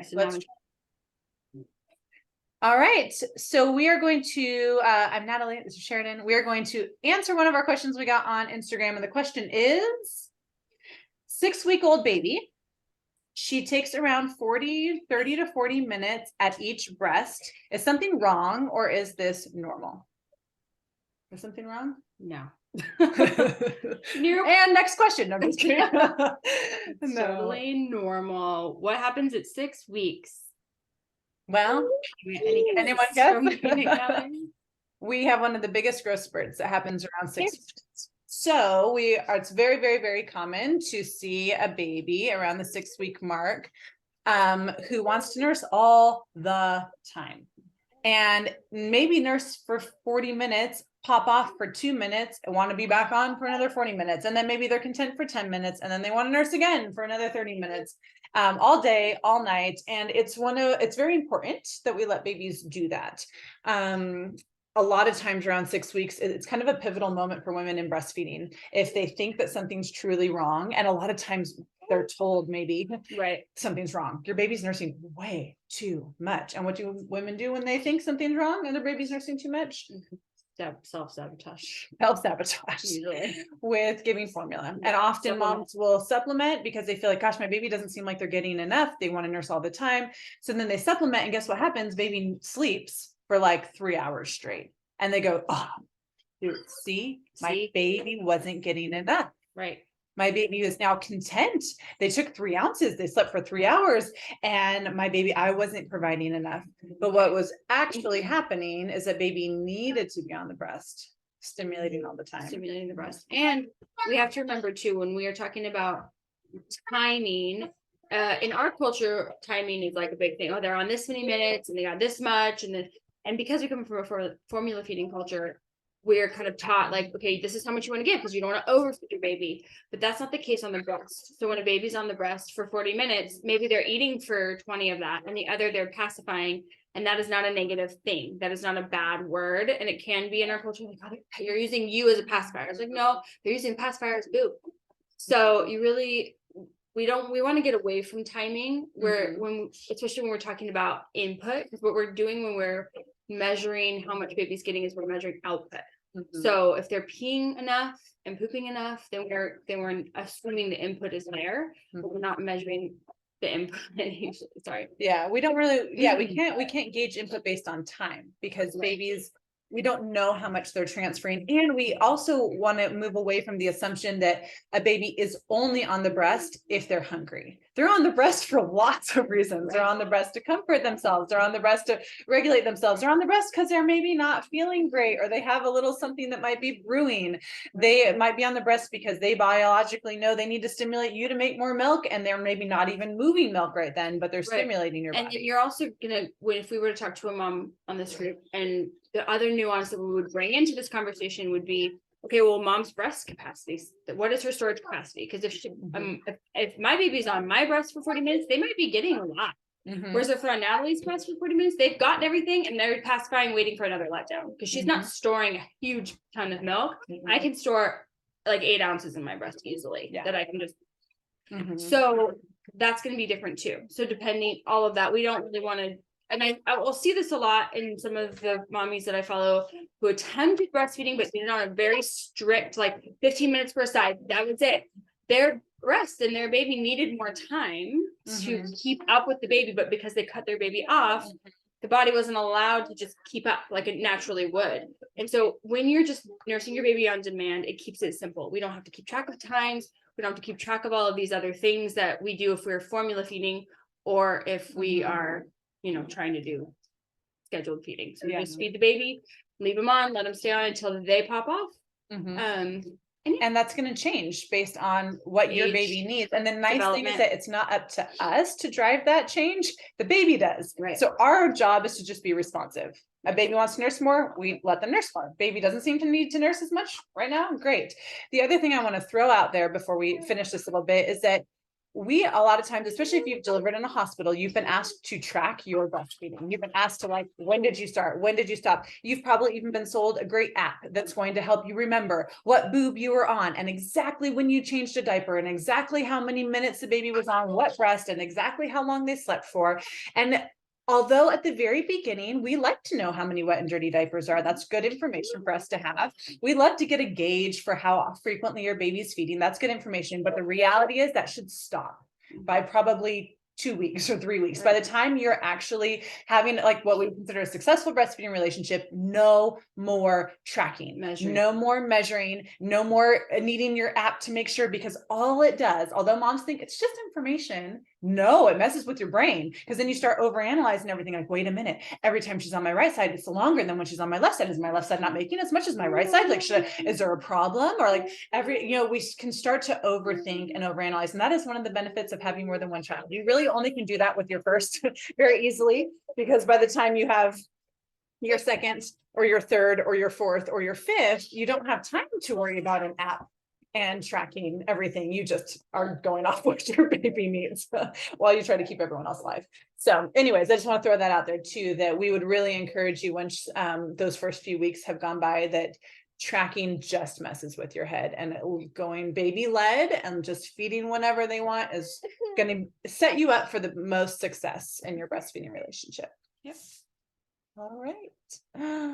So now all right. So we are going to, I'm Natalie, this is Sheridan. We are going to answer one of our questions we got on Instagram. And the question is 6-week-old baby. She takes around 30 to 40 minutes at each breast. Is something wrong or is this normal? Is something wrong? No. And next question. No, I'm just kidding. It's totally normal. What happens at 6 weeks? Well, anyone guess? We have one of the biggest growth spurts that happens around 6 weeks. So it's very, very, very common to see a baby around the 6-week mark who wants to nurse all the time. And maybe nurse for 40 minutes, pop off for 2 minutes, and want to be back on for another 40 minutes. And then maybe they're content for 10 minutes, and then they want to nurse again for another 30 minutes, all day, all night. And it's very important that we let babies do that. A lot of times around 6 weeks, it's kind of a pivotal moment for women in breastfeeding. If they think that something's truly wrong, and a lot of times they're told maybe something's wrong. Your baby's nursing way too much. And what do women do when they think something's wrong and their baby's nursing too much? Self-sabotage with giving formula. And often moms will supplement because they feel like, gosh, my baby doesn't seem like they're getting enough. They want to nurse all the time. So then they supplement, and guess what happens? Baby sleeps for like 3 hours straight. And they go, oh, see, my baby wasn't getting enough. Right. My baby is now content. They took 3 ounces. They slept for 3 hours. And my baby, I wasn't providing enough. But what was actually happening is that baby needed to be on the breast, stimulating all the time. Stimulating the breast. And we have to remember too, when we are talking about timing, in our culture, timing is like a big thing. Oh, they're on this many minutes and they got this much. And because we come from a formula feeding culture, we're kind of taught like, okay, this is how much you want to give because you don't want to overfeed your baby. But that's not the case on the breast. So when a baby's on the breast for 40 minutes, maybe they're eating for 20 of that, and the other they're pacifying. And that is not a negative thing. That is not a bad word. And it can be in our culture, like, oh, you're using you as a pacifier. It's like, no, they're using pacifier as boob. So you really, we want to get away from timing especially when we're talking about input, because what we're doing when we're measuring how much baby's getting is we're measuring output. So if they're peeing enough and pooping enough, then we're assuming the input is there, but we're not measuring the input. Sorry. Yeah, we don't really, we can't gauge input based on time because babies, we don't know how much they're transferring. And we also want to move away from the assumption that a baby is only on the breast if they're hungry. They're on the breast for lots of reasons. They're on the breast to comfort themselves. They're on the breast to regulate themselves. They're on the breast because they're maybe not feeling great, or they have a little something that might be brewing. They might be on the breast because they biologically know they need to stimulate you to make more milk, and they're maybe not even moving milk right then, but they're stimulating your body. And you're also gonna, if we were to talk to a mom on this group, and the other nuance that we would bring into this conversation would be, okay, well, mom's breast capacity, what is her storage capacity? Because if my baby's on my breast for 40 minutes, they might be getting a lot. Whereas if they're on Natalie's breast for 40 minutes, they've gotten everything and they're pacifying, waiting for another letdown, because she's not storing a huge ton of milk. I can store like 8 ounces in my breast easily that I can just so that's going to be different too. So depending all of that, we don't really want to. And I will see this a lot in some of the mommies that I follow who attempted breastfeeding, but did it on a very strict, like 15 minutes per side. That was it. Their breast and their baby needed more time to keep up with the baby, but because they cut their baby off, the body wasn't allowed to just keep up like it naturally would. And so when you're just nursing your baby on demand, it keeps it simple. We don't have to keep track of times. We don't have to keep track of all of these other things that we do if we're formula feeding, or if we are trying to do scheduled feeding. So just feed the baby, leave them on, let them stay on until they pop off. And that's going to change based on what your baby needs. And the nice thing is that it's not up to us to drive that change. The baby does. Right. So our job is to just be responsive. A baby wants to nurse more, we let them nurse more. Baby doesn't seem to need to nurse as much right now. Great. The other thing I want to throw out there before we finish this little bit is that we, a lot of times, especially if you've delivered in a hospital, you've been asked to track your breastfeeding. You've been asked to, like, when did you start? When did you stop? You've probably even been sold a great app that's going to help you remember what boob you were on and exactly when you changed a diaper and exactly how many minutes the baby was on what breast and exactly how long they slept for. And although at the very beginning, we like to know how many wet and dirty diapers are, that's good information for us to have. We love to get a gauge for how frequently your baby's feeding. That's good information. But the reality is that should stop by probably 2 weeks or 3 weeks. By the time you're actually having, like, what we consider a successful breastfeeding relationship, no more tracking, no more measuring, no more needing your app to make sure, because all it does, although moms think it's just information, no, it messes with your brain, because then you start overanalyzing everything. Like, wait a minute, every time she's on my right side, it's longer than when she's on my left side. Is my left side not making as much as my right side? Like, is there a problem? Or like we can start to overthink and overanalyze. And that is one of the benefits of having more than one child. You really only can do that with your first very easily, because by the time you have your second or your third or your fourth or your fifth, you don't have time to worry about an app and tracking everything. You just are going off what your baby needs while you try to keep everyone else alive. So anyways, I just want to throw that out there too, that we would really encourage you, once those first few weeks have gone by, that tracking just messes with your head, and going baby led and just feeding whenever they want is going to set you up for the most success in your breastfeeding relationship. Yep. All right.